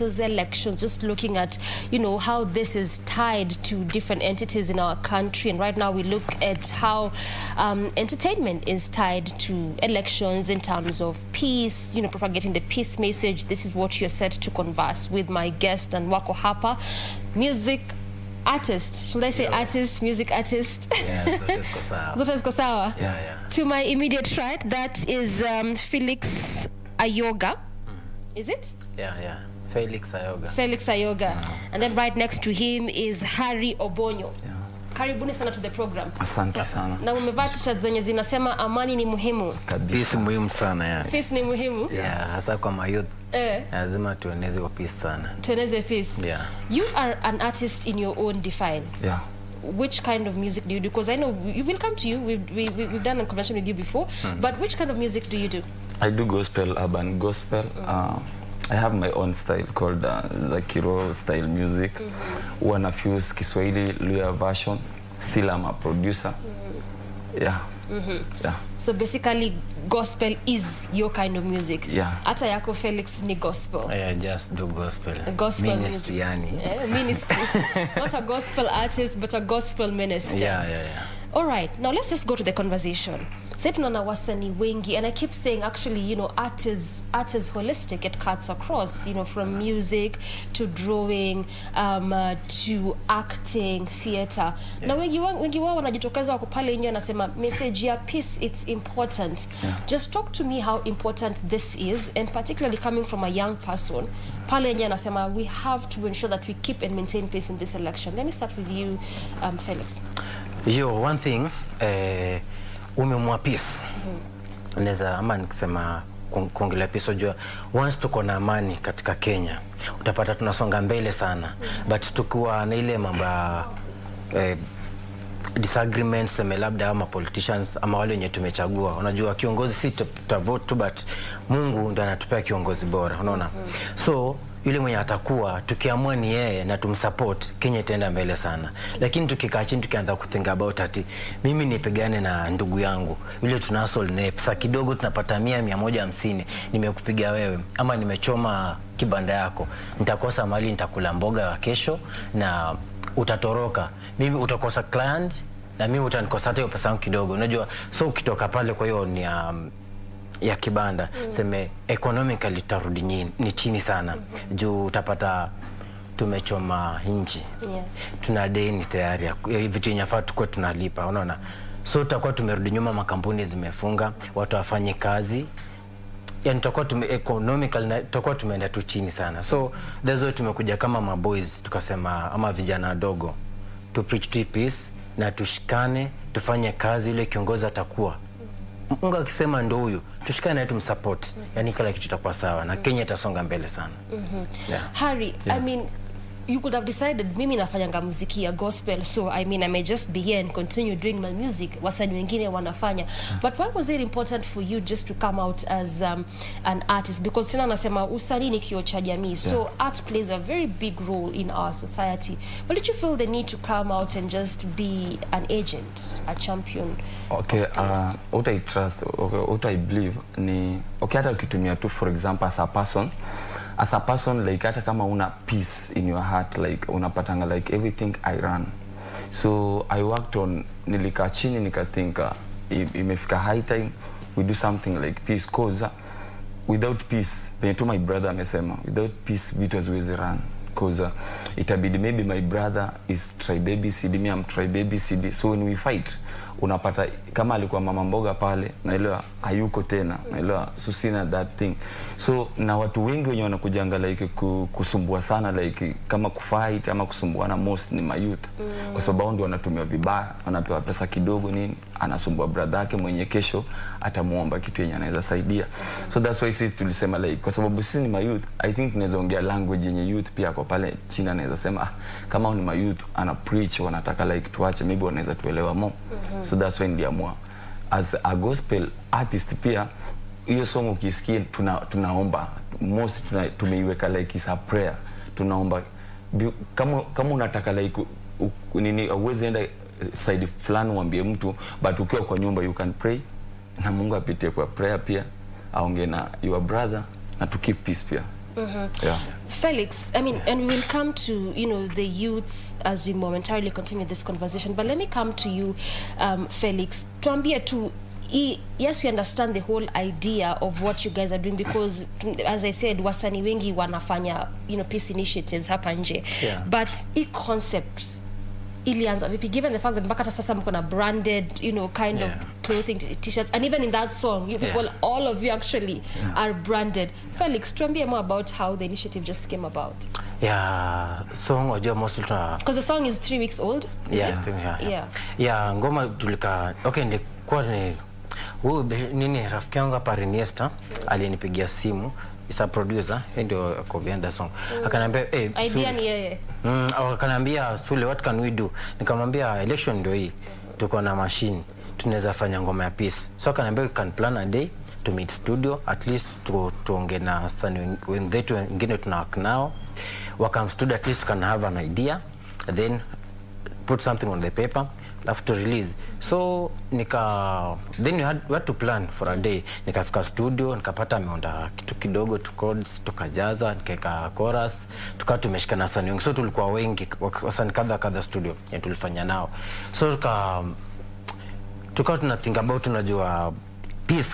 after elections, just looking at, you know, how this is tied to different entities in our country. And right now we look at how entertainment is tied to elections in terms of peace, you know, propagating the peace message. This is what you're set to converse with my guest and wako hapa, music artist. Should I say artist, music artist? Yeah, Zote ziko sawa. Yeah. To my immediate right, that is Felix Ayoga. Is it? Yeah. Felix Ayoga. Felix Ayoga. And then right next to him is Harry Obonyo. Yeah. Karibuni sana to the program. Asante sana. Na umevaa t-shirt zenye zinasema amani ni muhimu. Peace muhimu sana yani. Peace ni muhimu. Yeah, hasa kwa mayouth. Lazima tueneze peace sana. Tueneze peace. Yeah. You are an artist in your own define. Yeah. Which kind of music do you do? Because I know we will come to you. We've done a conversation with you before. But which kind of music do you do? I do gospel, urban gospel. I have my own style called Zakiro style music. One of fuse Kiswahili Luya version. Still I'm a producer. Yeah. Yeah. So basically gospel is your kind of music. Yeah. Ata yako Felix ni gospel. I just do gospel. Gospel ministry yani. Ministry. Not a gospel artist but a gospel minister. Yeah. All right, now let's just go to the conversation. Say tunaona wasanii wengi, and I keep saying actually, you know, art is holistic. It cuts across, you know, from music to drawing, to acting, theater. Na wengi wao wanajitokeza wako pale nje anasema message ya peace, it's important. Just talk to me how important this is, and particularly coming from a young person. Pale nje anasema we have to ensure that we keep and maintain peace in this election. Let me start with you, Felix. One thing, umemwa peace. Neza ama nikisema kuongelea peace, unajua once tuko na amani katika Kenya, utapata tunasonga mbele sana. But tukiwa na ile mambo disagreements labda ama politicians ama wale wenye tumechagua, unajua kiongozi si tutavote but Mungu ndiye anatupea kiongozi bora, unaona. So yule mwenye atakuwa tukiamua ni yeye na tumsupport, Kenya itaenda mbele sana. Lakini tukikaa chini tukianza kuthink about ati mimi nipigane na ndugu yangu yule tunasol na pesa kidogo tunapata 100-150, nimekupiga wewe ama nimechoma kibanda yako, nitakosa mali, nitakula mboga wa kesho na utatoroka. Mimi utakosa client na mimi utanikosa hata pesa yangu kidogo, unajua. So ukitoka pale, kwa hiyo ni ya kibanda seme economically tarudi ni chini sana. Juu utapata tumechoma nchi. Tuna deni tayari vitu nyafaa tukwe tunalipa, unaona. So tutakuwa tumerudi nyuma, makampuni zimefunga, watu wafanye kazi. Yani tutakuwa economically tutakuwa tumeenda tu chini sana. So that's why tumekuja kama maboys tukasema ama vijana wadogo to preach to peace na tushikane, tufanye kazi, ile kiongozi atakuwa Mungu akisema ndo huyu, tushikane naye tumsupport. Yani kila kitu kitakuwa sawa na Kenya itasonga mbele sana. Harry, I mean, you could have decided mimi nafanya muziki ya gospel, so I mean I may just be here and continue doing my music, wasanii wengine wanafanya. But why was it important for you just to come out as an artist? Because tena nasema usanii ni kioo cha jamii, so art plays a very big role in our society. But did you feel the need to come out and just be an agent, a champion? Okay, what I trust, what I believe ni hata ukitumia tu for example as a person like hata kama una peace in your heart, like unapatanga like everything I run. So I worked on, nilikaa chini nikathinka imefika high time we do something like peace, cause without peace, venye tu my brother amesema, without peace vitu haziwezi run. Cause itabidi maybe my brother is tribe ABCD, me I'm tribe ABCD. So when we fight, unapata kama alikuwa mama mboga pale, naelewa hayuko tena, naelewa susina that thing. So na watu wengi wenye wanakujanga like kusumbua sana like kama kufight ama kusumbuana most ni mayouth. Kwa sababu ndio wanatumia vibaya, wanapewa pesa kidogo nini, anasumbua brother yake mwenye kesho atamuomba kitu yenye anaweza saidia. So that's why sisi tulisema like kwa sababu sisi ni mayouth, I think tunaweza ongea language yenye youth pia kwa pale China anaweza sema kama ni mayouth ana preach wanataka like tuache, maybe wanaweza tuelewa more. So that's why ndiamua as a gospel artist pia hiyo song ukisikia tunaomba most tumeiweka like is a prayer. Tunaomba kama unataka like nini uweze enda side fulani uambie mtu, but ukiwa kwa nyumba you can pray na Mungu apitie kwa prayer pia aongee na your brother na to keep peace pia. Yeah. Felix, I mean, and we will come to, you know, the youths as we momentarily continue this conversation, but let me come to you, Felix. Tuambie tu, yes, we understand the whole idea of what you guys are doing, because as I said, wasanii wengi wanafanya, you know, peace initiatives hapa nje. Yeah. But concept ilianza vipi, given the fact that mpaka sasa mko na branded, you know, kind of clothing, t-shirts, and even in that song you people, all of you actually are branded. Felix, tuambie more about how the initiative just came about. Song wajua mostly tuna, because the song is 3 weeks old, is it? Ngoma tulika, okay, nilikuwa ni nini, rafiki yangu hapa Iniesta alinipigia simu, is a producer, ndio ako behind the song. Akaniambia idea ni yeye. Akaniambia Sule, what can we do? Nikamwambia election ndio hii, tuko na machine, tunaweza fanya ngoma ya peace. So akaniambia we can plan a day to meet studio, at least tuongee na wasanii wengine tuna work nao, wakam studio, at least can have an idea, then put something on the paper, have to release. So then we had to plan for a day. Nikafika studio, nikapata ameonda kitu kidogo, tu chords, tukajaza, nikaeka chorus, tukawa tumeshikana wasanii wengi. So tulikuwa wengi, wasanii kadha studio ya tulifanya nao. So tukawa tunathink about, tunajua peace,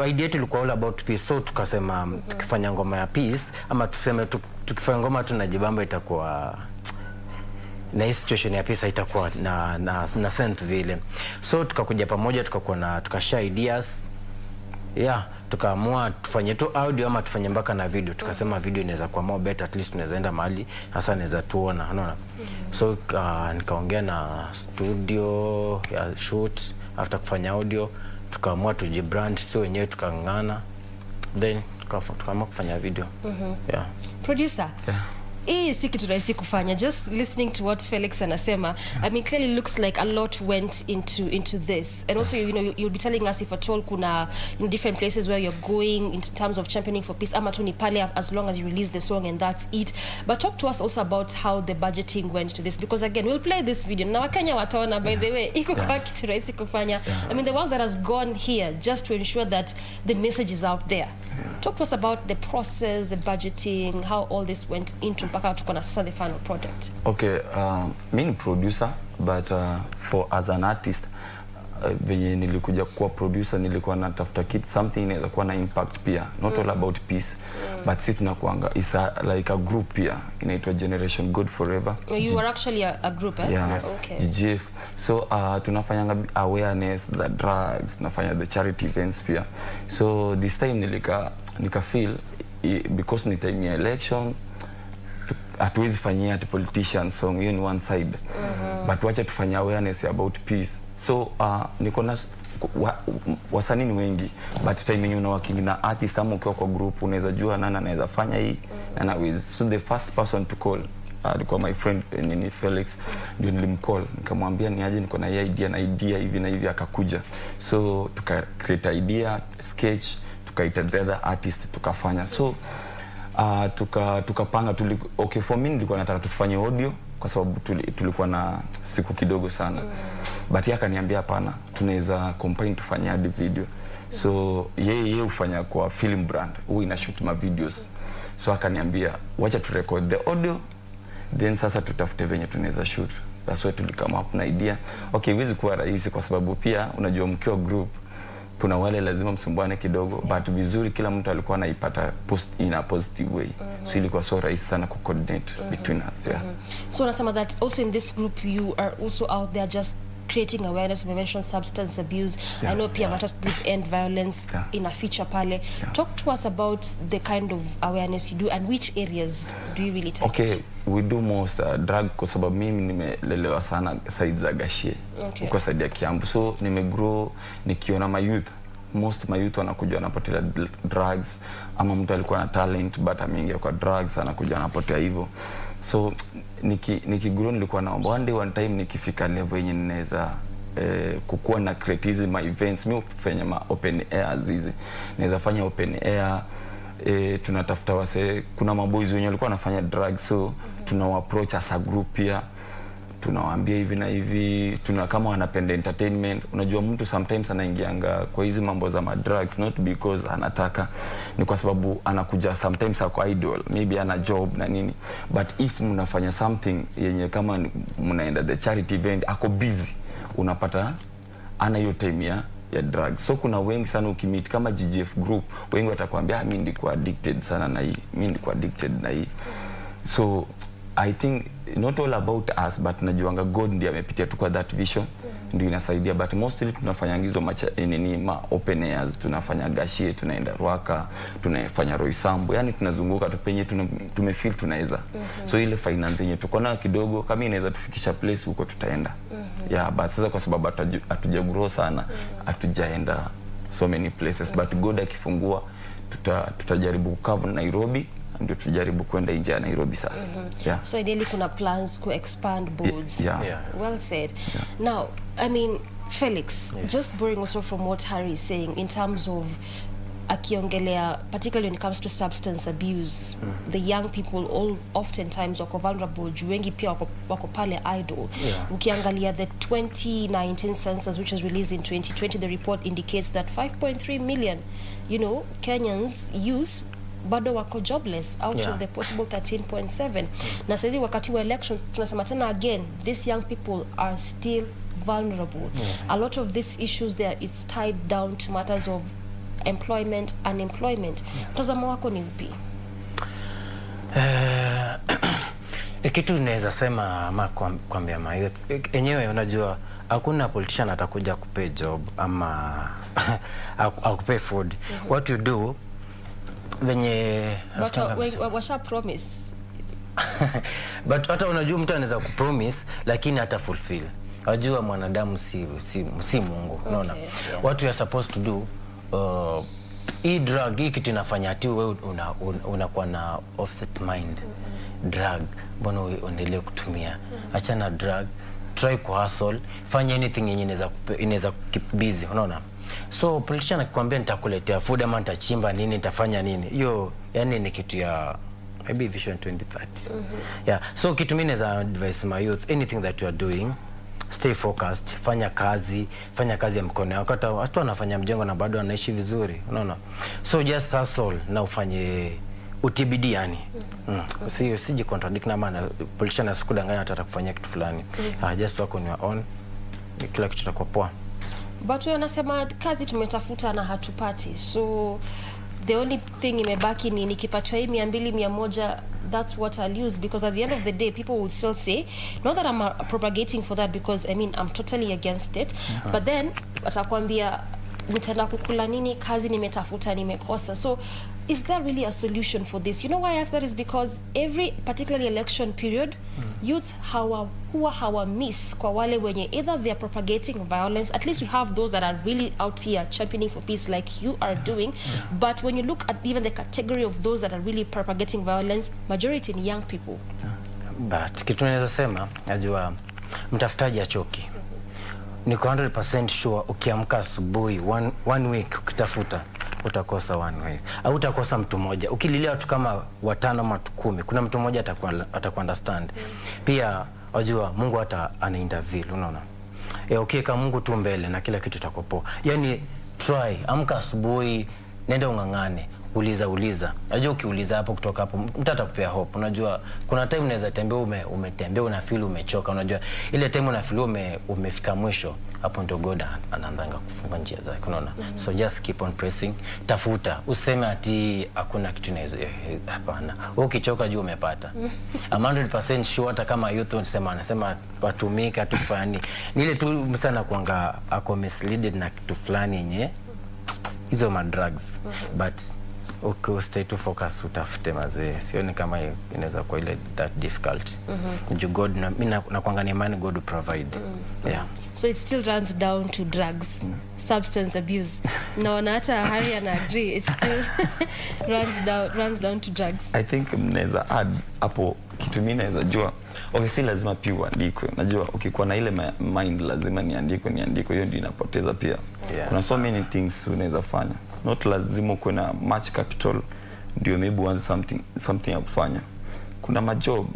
idea yetu ilikuwa all about peace. So tukasema tukifanya ngoma ya peace, ama tuseme tukifanya ngoma tunajibamba, itakuwa na hii situation ya peace itakuwa na sense vile. So tukakuja pamoja, tukashare ideas. Tukaamua tufanye tu audio ama tufanye mpaka na video. Tukasema video inaweza kuwa more better, at least tunaweza enda mahali hasa naweza tuona, unaona. So nikaongea na studio ya shoot, after kufanya audio tukaamua tujibrand sio wenyewe, tukangana, then tukaamua kufanya video. Producer, hii si kitu rahisi kufanya. Just listening to what Felix anasema, I mean, clearly looks like a lot went into this. And also, you know, you'll be telling us if at all kuna in different places where you're going in terms of championing for peace, ama tu ni pale as long as you release the song and that's it. But talk to us also about how the budgeting went to this, because again, we'll play this video na Wakenya wataona, by the way, iko kwa kitu rahisi kufanya. I mean, the work that has gone here just to ensure that the message is out there. Talk to us about the process, the budgeting, how all this went into mpaka tuko na sasa the final product. Okay, me ni producer, but for as an artist, venye nilikuja kuwa producer, nilikuwa natafuta kitu something inaweza kuwa na impact pia, not all about peace, but sit na kuanga is like a group pia, inaitwa Generation Good Forever. You were actually a group, eh? Yeah, okay. GGF. So tunafanya awareness za drugs, tunafanya the charity events pia. So this time nika feel because ni time ya election, hatuwezi fanyia ati politician song, hiyo ni one side. But wacha tufanya awareness about peace. So niko na wasanii ni wengi, but time yenyewe una working na artist ama ukiwa kwa group unaweza jua nani anaweza fanya hii na with. So the first person to call alikuwa my friend ni Felix, ndio nilimcall nikamwambia ni aje niko na idea hivi na hivi, akakuja. So tuka create idea, sketch, tukaita the other artist, tukafanya. So tukapanga okay, for me nilikuwa nataka tufanye audio kwa sababu tulikuwa na siku kidogo sana. But yeye akaniambia hapana, tunaweza combine tufanye hadi video. So yeye ufanya kwa film brand, huwa ina shoot ma videos. So akaniambia wacha tu record the audio, then sasa tutafute venye tunaweza shoot. That's why tulikama up na idea. Okay, hizi kuwa rahisi kwa sababu pia unajua mkiwa group kuna wale lazima msumbuane kidogo, but vizuri kila mtu alikuwa anaipata in a positive way. So ilikuwa so rahisi sana ku coordinate between us. So unasema that also in this group you are also out there just creating awareness, prevention, substance abuse. I know pia matters group end violence in a feature pale. Talk to us about the kind of awareness you do and which areas do you really take? Okay, we do most drug kwa sababu mimi nimelelewa sana side za Gashie. Kwa side ya Kiambu. So nimegrow nikiona my youth. Most my youth wanakuja wanapotea drugs, ama mtu alikuwa na talent but ameingia kwa drugs anakuja anapotea hivyo. So nikigrow nilikuwa naomba one time nikifika level yenye ninaweza kukuwa na creative events, mimi ufanya ma open air hizi. Naweza fanya open air, tunatafuta wase, kuna maboys wenye walikuwa wanafanya drugs, so tunawa approach as a group pia. tunawaambia hivi na hivi, kama wanapenda entertainment. Unajua mtu sometimes anaingianga kwa hizi mambo za drugs not because anataka, ni kwa sababu anakuja sometimes ako idol, maybe ana job na nini, but if mnafanya something yenye kama mnaenda the charity event, ako busy, unapata ana hiyo time ya drugs. So kuna wengi sana ukimit kama GGF group, wengi watakwambia mimi ndiko addicted sana na hii, mimi ndiko addicted na hii. So I think not all about us, but najuanga God ndiye amepitia tu kwa that vision, ndio inasaidia, but mostly tunafanya hizo ma open airs, tunafanya Gashie, tunaenda Rwaka, tunafanya Roysambu, yani tunazunguka tu penye tumefeel tunaweza. So ile finance yenye tuko nayo kidogo, kama inaweza tufikisha place huko tutaenda. Yeah, but sasa kwa sababu hatujagrow sana, hatujaenda so many places, but God akifungua tutajaribu kucover Nairobi, ndio tujaribu kwenda nje ya Nairobi sasa. Yeah. So ideally kuna plans to expand boards. Yeah. Well said. Now, I mean, Felix, just borrowing also from what Harry is saying in terms of akiongelea, particularly when it comes to substance abuse, the young people all oftentimes wako vulnerable, wengi pia wako pale idle. Ukiangalia the 2019 census, which was released in 2020, the report indicates that 5.3 million, Kenyans youth bado wako jobless out of the possible 13.7. Na sasa wakati wa election tunasema tena again, these young people are still vulnerable. A lot of these issues there, it's tied down to matters of employment, unemployment. Mtazamo wako ni upi? Kitu naweza sema ama kwambia mayouth enyewe, unajua hakuna politician atakuja kupe job ama akupe food. What you do venye washa promise but hata unajua mtu anaweza kupromise lakini hata fulfill. Unajua mwanadamu si Mungu, unaona. What you are supposed to do, hii drug hii kitu inafanya ati wewe unakuwa na offset mind. Drug mbona uendelee kutumia? Achana drug, try ku hustle, fanya anything yenye inaweza keep busy, unaona. So politician akikwambia nitakuletea food ama nitachimba nini, nitafanya nini, hiyo yani ni kitu ya maybe vision 2030. Yeah, so kitu mimi naweza advise my youth, anything that you are doing, stay focused, fanya kazi ya mkono. Wakati watu wanafanya mjengo na bado wanaishi vizuri, unaona. So just hustle na ufanye UTBD yani. Siji contradict na maana politician asikudanganya hata kufanya kitu fulani. Just work on your own, kila kitu kitakuwa poa. But wanasema kazi tumetafuta na hatupati. So the only thing imebaki ni nikipatwa hii 200 100, that's what I'll use, because at the end of the day people will still say, not that I'm propagating for that, because I mean I'm totally against it, but then watakwambia nitaenda kukula nini, kazi nimetafuta nimekosa. So is there really a solution for this? You know why I ask that is because every particularly election period, youths huwa miss kwa wale wenye either they are propagating violence. At least we have those that are really out here championing for peace like you are doing. But when you look at even the category of those that are really propagating violence, majority in young people. But kitu naweza sema, najua mtafutaji achoki. Niko 100% sure ukiamka asubuhi one week ukitafuta utakosa one way. Au utakosa mtu mmoja. Ukililia watu kama 5 ama 10, kuna mtu mmoja atakuunderstand. Pia wajua Mungu hata ana-intervene, unaona. Ukiweka Mungu tu mbele na kila kitu kitakopoa. Yaani try, amka asubuhi, nenda ungangane, uliza. Unajua ukiuliza hapo, kutoka hapo mtu atakupea hope. Unajua kuna time unaweza tembea umetembea una feel umechoka. Unajua ile time una feel umefika mwisho, hapo ndio God anaanza kufunga njia zake, unaona. So just keep on pressing, tafuta. Useme ati hakuna kitu inaweza, hapana. Wewe ukichoka juu umepata. I'm 100% sure hata kama youth anasema watumika tu kufanya ni ile tu msana kuanga ako misleaded na kitu fulani yenye hizo drugs. But okay, stay to focus, utafute mazee. Sioni kama inaweza kuwa ile that difficult. God mimi nakuanga na imani God will provide. Yeah. So it still runs down to drugs, substance abuse. Naona hata Harry ana agree, it still runs down to drugs. I think mnaweza add hapo kitu mimi naweza jua. Obviously lazima pia uandikwe. Najua ukikuwa na ile mind lazima niandikwe, hiyo ndio inapoteza pia. Kuna so many things unaweza fanya. Not lazima uwe na much capital ndio maybe want something ya kufanya. Kuna majob.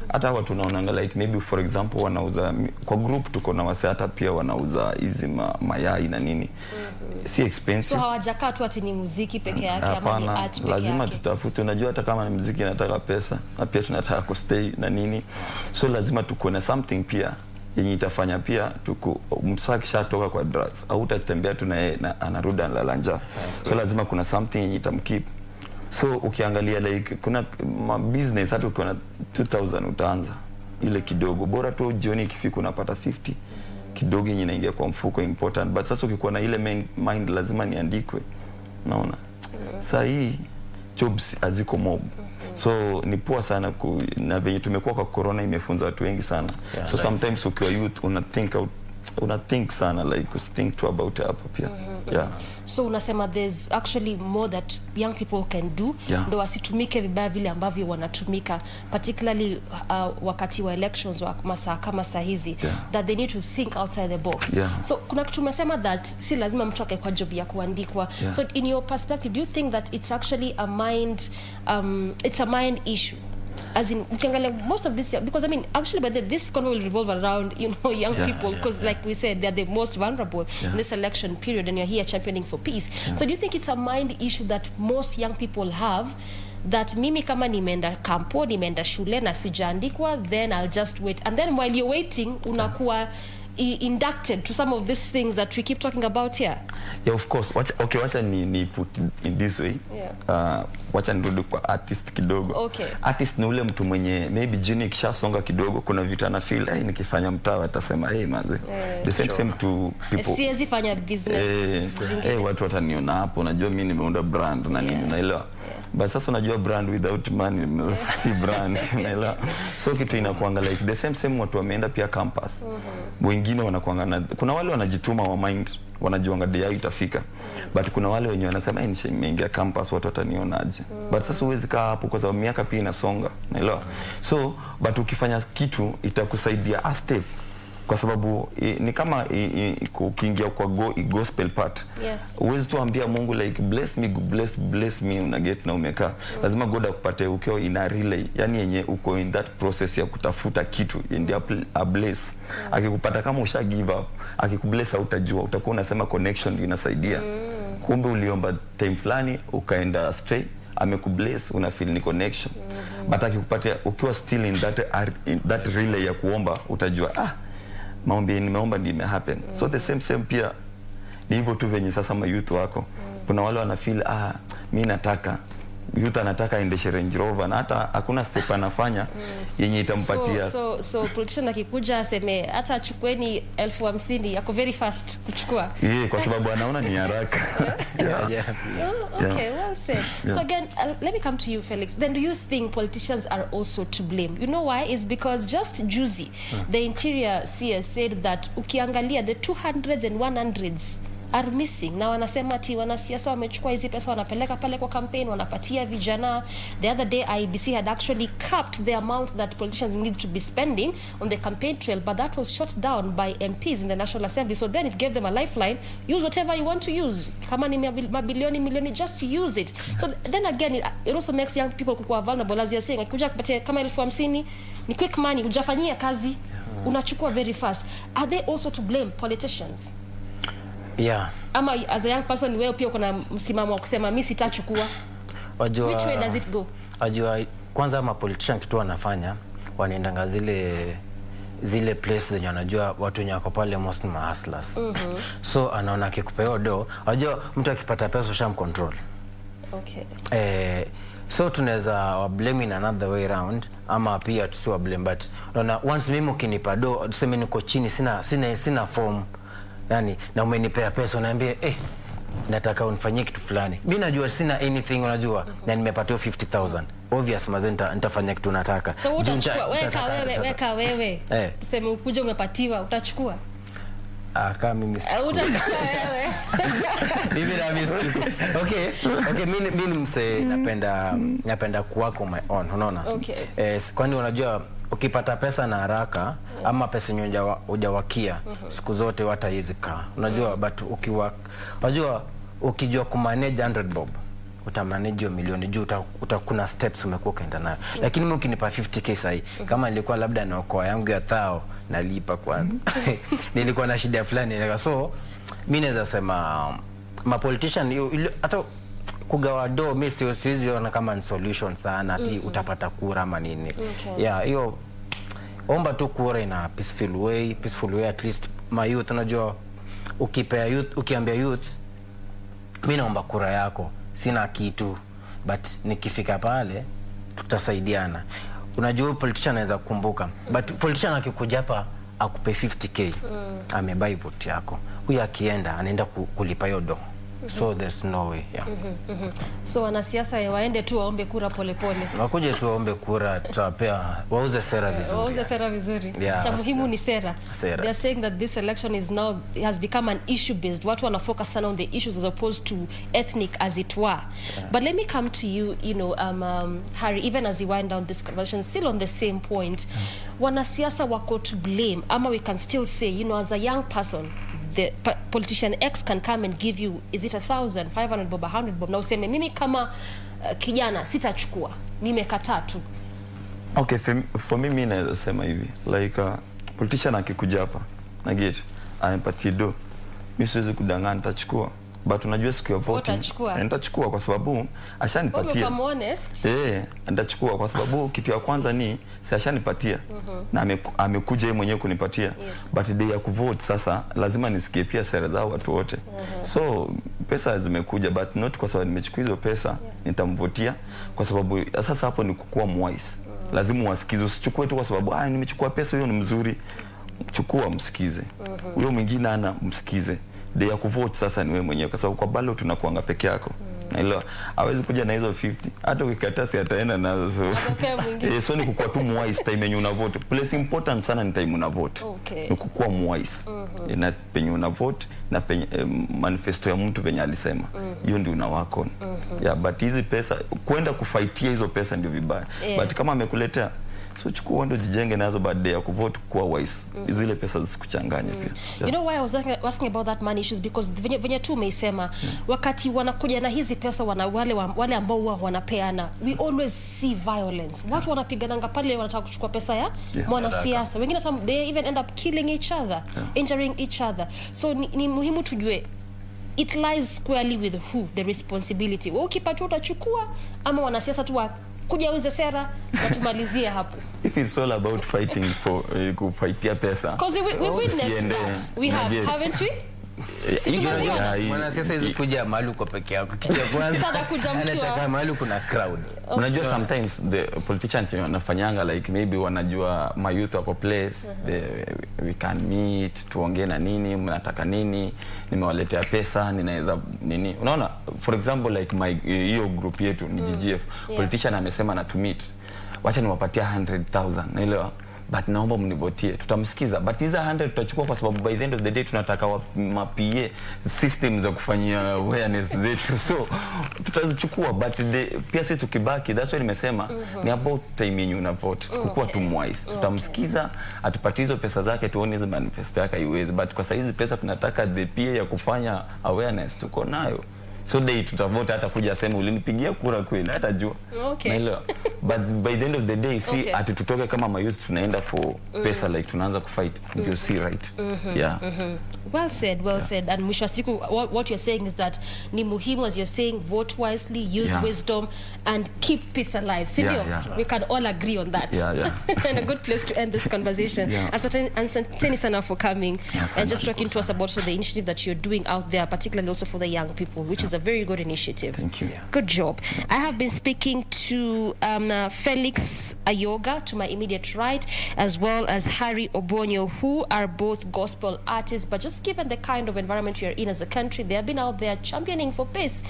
hata watu tunaonanga like maybe for example wanauza kwa group, tuko na wase hata pia wanauza hizi mayai na nini. Si expensive. So hawajakaa tu ati ni muziki peke yake ama ni art peke yake. Lazima tutafute, unajua hata kama ni muziki inataka pesa na pia tunataka kustay na nini, so lazima tuko na something pia yenye itafanya pia msakisha toka kwa drugs au utatembea tu na yeye na anarudi analala njaa. So lazima kuna something yenye itamkeep. So ukiangalia like kuna business hata ukiona 2000 utaanza ile kidogo, bora tu jioni ikifika unapata 50 kidogo yenye inaingia kwa mfuko important. But sasa ukikuwa na ile mind lazima niandikwe, unaona. Sasa hii jobs haziko mob. So ni poa sana na venye tumekuwa kwa corona imefunza watu wengi sana. So sometimes ukiwa youth unathink sana like think too about hapo pia. So unasema there's actually more that young people can do, ndo wasitumike vibaya vile ambavyo wanatumika, particularly wakati wa elections wa masaa kama saa hizi, that they need to think outside the box. So kuna kitu umesema that si lazima mtu akae kwa job ya kuandikwa. So in your perspective, do you think that it's actually a mind issue? As in, most of this, because I mean, actually, but this convo will revolve around, you know, young people, because like we said, they're the most vulnerable in this election period, and you're here championing for peace. So do you think it's a mind issue that most young people have, that mimi kama nimeenda kampo, nimeenda shule na sijaandikwa, then I'll just wait, and then while you're waiting, unakuwa inducted to some of these things that we keep talking about here? Yeah, of course. Wacha ni put in this way. Wacha nirudi kwa artist kidogo. Artist ni ule mtu mwenye maybe jini kishasonga kidogo, kuna vitu ana feel nikifanya mtaa atasema manze. The same to people. Siwezi fanya business. Watu wataniona hapo, unajua mimi nimeunda brand na nini, unaelewa. But sasa unajua brand without money si brand, unaelewa. So kitu inakuanga like the same watu wameenda pia campus. Wengine wanakuanga kuna wale wanajituma wa mind, wanajuanga dia itafika. But kuna wale wenye wanasema nimeingia campus watu watanionaje. But sasa huwezi kaa hapo kwa sababu miaka pia inasonga, unaelewa. So but ukifanya kitu itakusaidia a step, kwa sababu ni kama ukiingia kwa gospel part. Uwezi tuambia Mungu like bless me una get na umeka. Lazima God akupate ukiwa ina relay, yani yenye uko in that process ya kutafuta kitu ndio a bless. Akikupata kama usha give up, akikubless utajua, utakuwa unasema connection inasaidia. Kumbe uliomba time fulani ukaenda astray, amekubless, una feel ni connection. But akikupatia ukiwa still in that relay ya kuomba, utajua maombi nimeomba ndio imehappen. So the same pia ni hivyo tu venye sasa youth wako. Kuna wale wana feel mimi nataka youth anataka endeshe Range Rover na hata hakuna step anafanya yenye itampatia. So politician akikuja aseme hata chukueni 50,000 yako very fast kuchukua. Kwa sababu anaona ni haraka. Okay, well said. So again, let me come to you, Felix. Then do you think politicians are also to blame? You know why? Is because just juicy, the interior CS said that ukiangalia the 200s and 100s are missing. Na wanasema ati wanasiasa wamechukua hizi pesa wanapeleka pale kwa campaign, wanapatia vijana. The other day IBC had actually capped the amount that politicians need to be spending on the campaign trail, but that was shut down by MPs in the National Assembly. So then it gave them a lifeline. Use whatever you want to use. Kama ni mabilioni milioni, just use it. So then again, it also makes young people kuwa vulnerable, as you're saying. Akikuja kupatia kama 50,000 ni quick money, hujafanyia kazi, unachukua very fast. Are they also to blame, politicians? Ama as a young person wewe pia kuna msimamo wa kusema mimi sitachukua? Which way does it go? Kwanza ama politician kitu wanafanya, wanaendanga zile places zenye wanajua watu wenye wako pale most hustlers. So anaona akikupa do, unajua mtu akipata pesa ushamcontrol. So tunaweza blame in another way around, ama pia tusiwa blame, but unaona once mimi ukinipa do, tuseme niko chini sina form, yani na umenipea pesa unaambia nataka unifanyie kitu fulani, mimi najua sina anything, unajua na nimepata 50,000, obvious mazenta nitafanya kitu nataka. So utachukua weka wewe useme ukuje umepatiwa, utachukua? Kama mimi utachukua wewe? Mimi na mimi okay mimi mse napenda kuwako my own, unaona. Kwani unajua ukipata pesa na haraka ama pesa nyonja hujawakia siku zote wataizi kaa, unajua. But unajua ukijua kumanage 100 bob utamanage hiyo milioni juu kuna steps umekuwa ukaenda nayo. Lakini mimi ukinipa 50k sahi, kama nilikuwa labda naokoa yangu ya thao nalipa kwanza. Nilikuwa na shida fulani, so mimi naweza sema ma politician hata kugawa do mimi siwezi ona kama ni solution sana ati utapata kura ama nini. Okay. Yeah, hiyo omba tu kura in a peaceful way at least my youth. Unajua ukipea youth, ukiambia youth mimi naomba kura yako, sina kitu but nikifika pale tutasaidiana. Unajua politician anaweza kukumbuka but politician akikuja hapa akupe 50k amebuy vote yako, huyu akienda anaenda kulipa hiyo do. So there's no way. Yeah. So wanasiasa waende tu waombe kura polepole. Wakuje tu waombe kura, tutawapea wauze sera vizuri. Wauze sera vizuri. Yeah, cha muhimu ni sera. They are saying that this election is now has become an issue based. Watu wana focus on the issues as opposed to ethnic as it were. Yeah. But let me come to you, Harry, even as you wind down this conversation, still on the same point. Wanasiasa wako to blame. Ama we can still say, as a young person, the politician X can come and give you, is it 1,000, 500 bob, 100 bob, na useme mimi kama kijana sitachukua, nimekataa tu. Okay, for me mimi naweza sema hivi, like politician akikuja hapa na get anipatie do, mimi siwezi kudanganya, nitachukua. But unajua siku ya voting nitachukua kwa sababu ashanipatia. Kama honest. Nitachukua kwa sababu kitu ya kwanza ni si ashanipatia na amekuja yeye mwenyewe kunipatia. Yes. But day ya kuvote sasa lazima nisikie pia sera zao watu wote. So pesa zimekuja but not kwa sababu nimechukua hizo pesa nitamvotia kwa sababu sasa hapo ni kukua mwise. Lazima uwasikize, usichukue tu kwa sababu nimechukua pesa hiyo ni mzuri. Chukua msikize. Huyo mwingine ana msikize. Day ya kuvote sasa ni wewe mwenyewe kwa sababu kwa ballot tunakuanga peke yako. Na hilo hawezi kuja na hizo 50. Hata ukikataa si ataenda nazo. So ni kukua tu mwise time yenye una vote. Place important sana ni time una vote. Okay. Ni kukua mwise. Na penye una vote na penye manifesto ya mtu venye alisema. Hiyo ndio una work on. Yeah, but hizi pesa kwenda kufightia hizo pesa ndio vibaya. But kama amekuletea so chukua ndo jijenge nazo baada ya kuvote kwa wise. Zile pesa zisikuchanganye pia. Yeah. You know why I was asking about that money issues because venye tu umeisema wakati wanakuja na hizi pesa wale ambao huwa wanapeana, we always see violence. Watu wanapigananga pale wanataka kuchukua pesa ya mwanasiasa. Wengine they even end up killing each other, injuring each other. So ni muhimu tujue it lies squarely with who the responsibility. Wewe ukipata utachukua ama wanasiasa tu kuja uze sera na tumalizie hapo. If it's all about fighting for kufightia pesa. Because we witnessed that. We have, haven't we? Mwanasiasa hizi kuja mahali uko peke yako. Kitu ya kwanza anataka mahali kuna crowd. Unajua sometimes the politicians wanafanyanga like maybe wanajua my youth wako place, we can meet, tuongee na nini, mnataka nini, nimewaletea pesa, ninaweza nini. Unaona, for example like my hiyo group yetu ni GGF, politician amesema na to meet. Wacha niwapatia 100,000 naelewa. But naomba mnivotie, tutamsikiza. But hizo 100 tutachukua kwa sababu by the end of the day tunataka mapie system za kufanyia awareness zetu. So tutazichukua but pia sisi tukibaki, that's why nimesema ni about time yenye una vote. Kukua tu mwise. Tutamsikiza, atupatie hizo pesa zake tuone hizo manifesto yake iweze. But kwa sahizi pesa tunataka the pia ya kufanya awareness tuko nayo. So day tutavote hata kuja sema ulinipigia kura kweli hata jua. Naelewa. But by the end of the day see ati tutoke kama mayouth tunaenda for pesa like tunaanza kufight. You see right? Yeah. Well said. And mwisho siku what you're saying is that ni muhimu, as you're saying, vote wisely, use wisdom and keep peace alive. Sindio? We can all agree on that. And a good place to end this conversation. Asanteni sana for coming and just talking to us about the initiative that you're doing out there, particularly also for the young people, which is a very good initiative. Thank you. Good job. I have been speaking to Felix Ayoga to my immediate right, as well as Harry Obonyo, who are both gospel artists, but just given the kind of environment we are in as a country, they have been out there championing for peace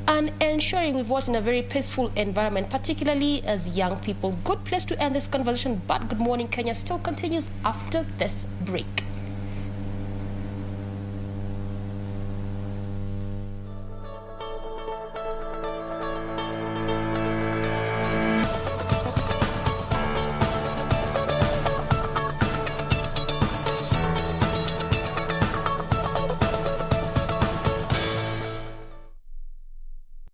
and ensuring we vote in a very peaceful environment, particularly as young people. Good place to end this conversation, but Good Morning Kenya still continues after this break.